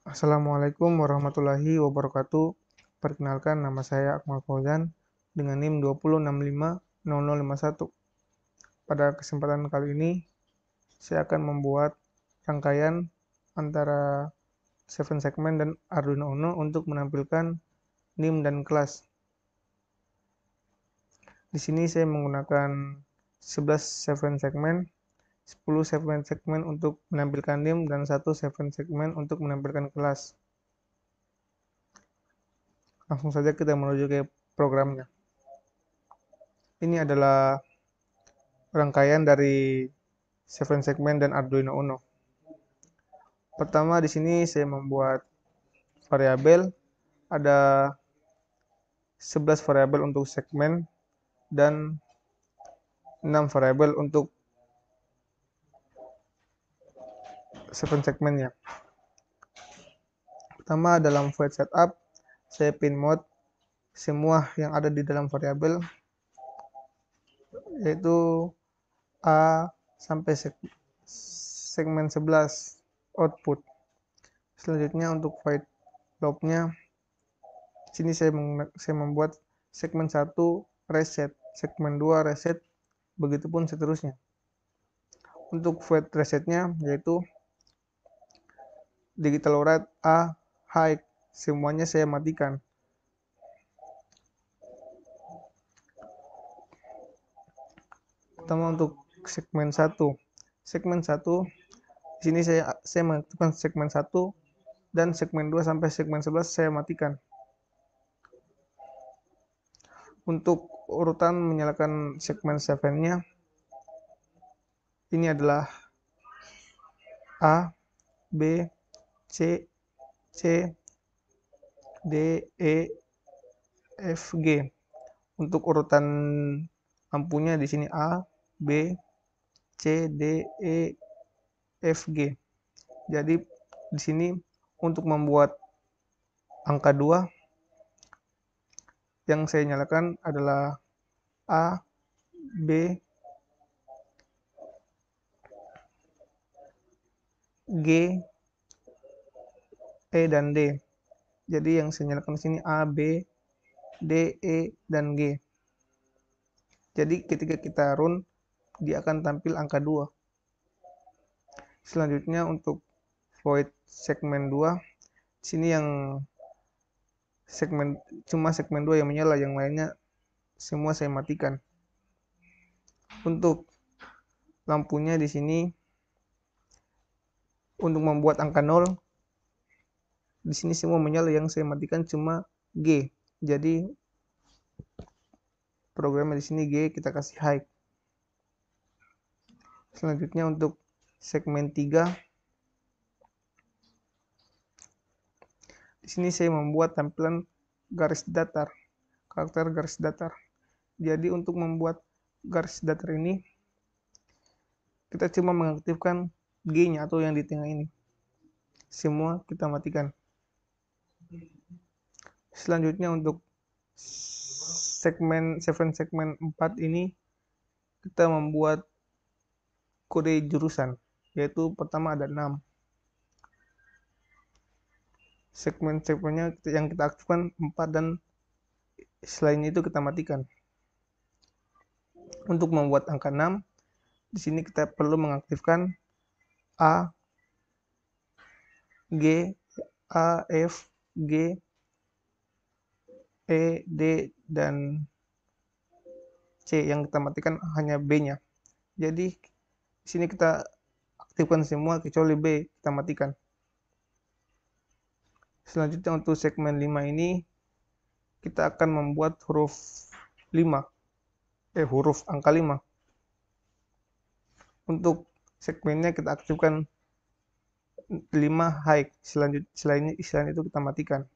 Assalamualaikum warahmatullahi wabarakatuh. Perkenalkan, nama saya Akmal Fauzan dengan NIM 20650051. Pada kesempatan kali ini, saya akan membuat rangkaian antara 7 segmen dan Arduino Uno untuk menampilkan NIM dan kelas. Di sini saya menggunakan 11 7 segmen, 10 7 segmen untuk menampilkan NIM dan 1 7 segmen untuk menampilkan kelas. Langsung saja kita menuju ke programnya. Ini adalah rangkaian dari 7 segmen dan Arduino Uno. Pertama di sini saya membuat variabel, ada 11 variabel untuk segmen dan 6 variabel untuk 7 segmennya. Pertama, dalam void setup saya pin mode semua yang ada di dalam variabel, yaitu A sampai segmen 11 output. Selanjutnya untuk void loop-nya, sini saya membuat segmen 1 reset, segmen 2 reset, begitupun seterusnya. Untuk void resetnya yaitu digital write A high, semuanya saya matikan. Pertama untuk segmen 1. Segmen 1 di sini saya mengaktifkan segmen 1 dan segmen 2 sampai segmen 11 saya matikan. Untuk urutan menyalakan segmen 7-nya, ini adalah A, B, C, C, D, E, F, G. Untuk urutan lampunya di sini A, B, C, D, E, F, G. Jadi di sini untuk membuat angka 2 yang saya nyalakan adalah A, B, G, E, dan D. Jadi yang saya nyalakan di sini A, B, D, E, dan G. Jadi ketika kita run, dia akan tampil angka 2. Selanjutnya untuk void segmen 2, sini yang cuma segmen 2 yang menyala, yang lainnya semua saya matikan. Untuk lampunya di sini untuk membuat angka 0, di sini semua menyala, yang saya matikan cuma G. Jadi programnya di sini G kita kasih high. Selanjutnya untuk segmen 3, di sini saya membuat tampilan garis datar, karakter garis datar. Jadi untuk membuat garis datar ini, kita cuma mengaktifkan G-nya atau yang di tengah ini. Semua kita matikan. Selanjutnya untuk segmen 7 segmen 4 ini, kita membuat kode jurusan, yaitu pertama ada 6. Segmen-segmennya yang kita aktifkan 4 dan selain itu kita matikan. Untuk membuat angka 6, di sini kita perlu mengaktifkan A, G, A, F, G, E, D, dan C. Yang kita matikan hanya B-nya. Jadi di sini kita aktifkan semua kecuali B kita matikan. Selanjutnya untuk segmen 5 ini, kita akan membuat huruf angka 5. Untuk segmennya kita aktifkan 5 high, selain itu kita matikan.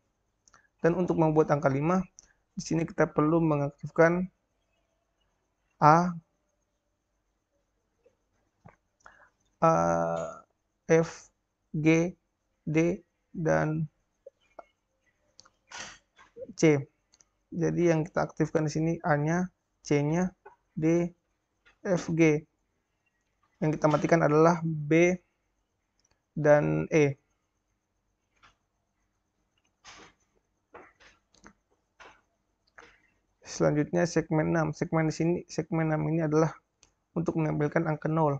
Dan untuk membuat angka 5, di sini kita perlu mengaktifkan A, F, G, D, dan C. Jadi yang kita aktifkan di sini A-nya, C-nya, D, F, G. Yang kita matikan adalah B dan E. Selanjutnya segmen 6. Segmen 6 ini adalah untuk menampilkan angka 0.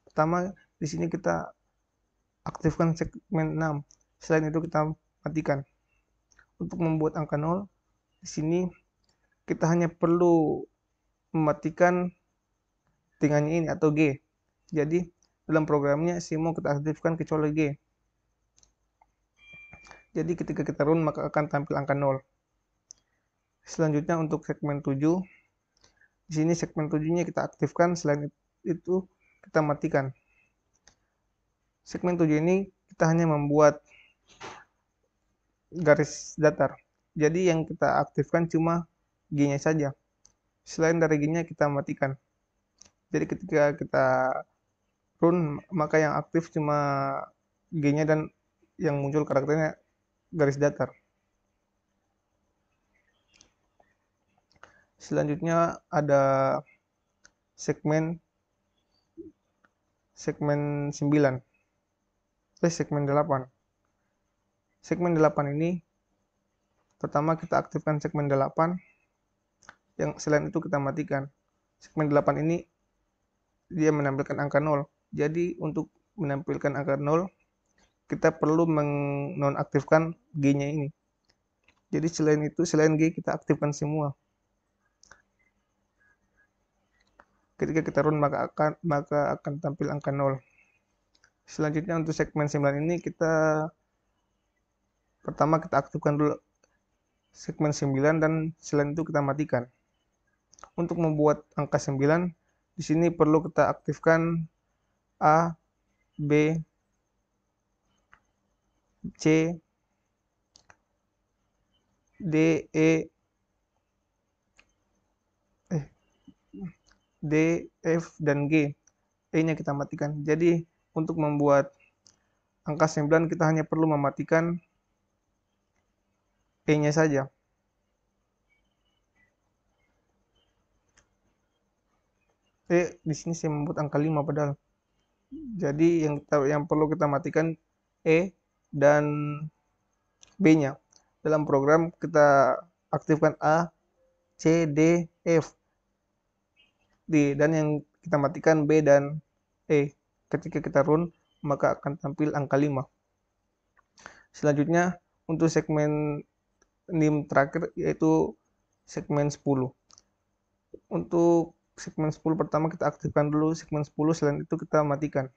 Pertama, di sini kita aktifkan segmen 6. Selain itu kita matikan. Untuk membuat angka 0, di sini kita hanya perlu mematikan tinggalnya ini atau G. Jadi dalam programnya semua kita aktifkan kecuali G. Jadi ketika kita run maka akan tampil angka 0. Selanjutnya untuk segmen 7. Di sini segmen 7-nya kita aktifkan, selain itu kita matikan. Segmen 7 ini kita hanya membuat garis datar. Jadi yang kita aktifkan cuma G-nya saja. Selain dari G-nya kita matikan. Jadi ketika kita run maka yang aktif cuma G-nya dan yang muncul karakternya garis datar. Selanjutnya ada segmen 9. Segmen 8. Segmen 8 ini pertama kita aktifkan segmen 8, yang selain itu kita matikan. Segmen 8 ini dia menampilkan angka 0. Jadi untuk menampilkan angka 0 kita perlu menonaktifkan G-nya ini. Jadi selain G kita aktifkan semua. Ketika kita run maka akan tampil angka 0. Selanjutnya untuk segmen 9 ini pertama kita aktifkan dulu segmen 9 dan selain itu kita matikan. Untuk membuat angka 9 di sini perlu kita aktifkan A, B, C, D, F, dan G. E-nya kita matikan. Jadi untuk membuat angka 9 kita hanya perlu mematikan E-nya saja. Di sini saya membuat angka 5 padahal. Jadi yang perlu kita matikan E dan B-nya. Dalam program kita aktifkan A, C, D, F. Dan yang kita matikan B dan E. Ketika kita run maka akan tampil angka 5. Selanjutnya untuk segmen NIM terakhir yaitu segmen 10. Untuk segmen 10 pertama kita aktifkan dulu segmen 10, selain itu kita matikan.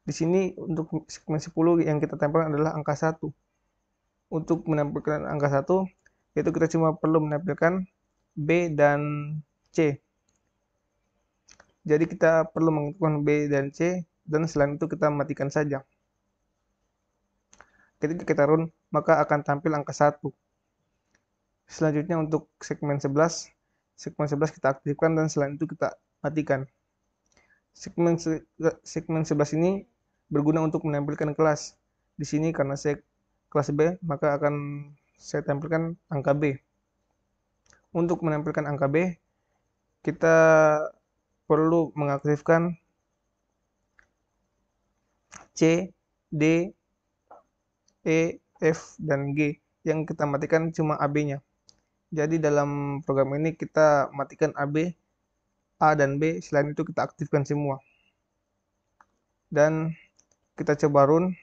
Di sini untuk segmen 10 yang kita tempelkan adalah angka 1. Untuk menampilkan angka 1 yaitu kita cuma perlu menampilkan B dan C. Jadi kita perlu mengaktifkan B dan C dan selain itu kita matikan saja. Ketika kita run maka akan tampil angka 1. Selanjutnya untuk segmen 11 kita aktifkan dan selain itu kita matikan. Segmen 11 ini berguna untuk menampilkan kelas. Di sini karena saya kelas B maka akan saya tampilkan angka B. Untuk menampilkan angka B kita perlu mengaktifkan C, D, E, F, dan G. Yang kita matikan cuma AB-nya. Jadi dalam program ini kita matikan AB, A, dan B. Selain itu kita aktifkan semua. Dan kita coba run.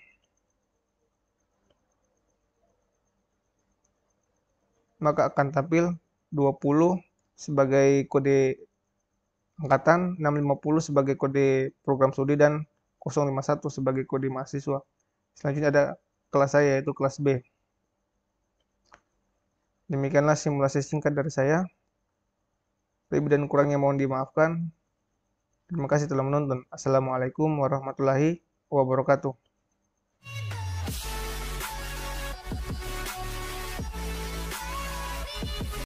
Maka akan tampil 20 sebagai kode angkatan, 650 sebagai kode program studi, dan 051 sebagai kode mahasiswa. Selanjutnya ada kelas saya yaitu kelas B. Demikianlah simulasi singkat dari saya. Lebih dan kurangnya mohon dimaafkan. Terima kasih telah menonton. Assalamualaikum warahmatullahi wabarakatuh.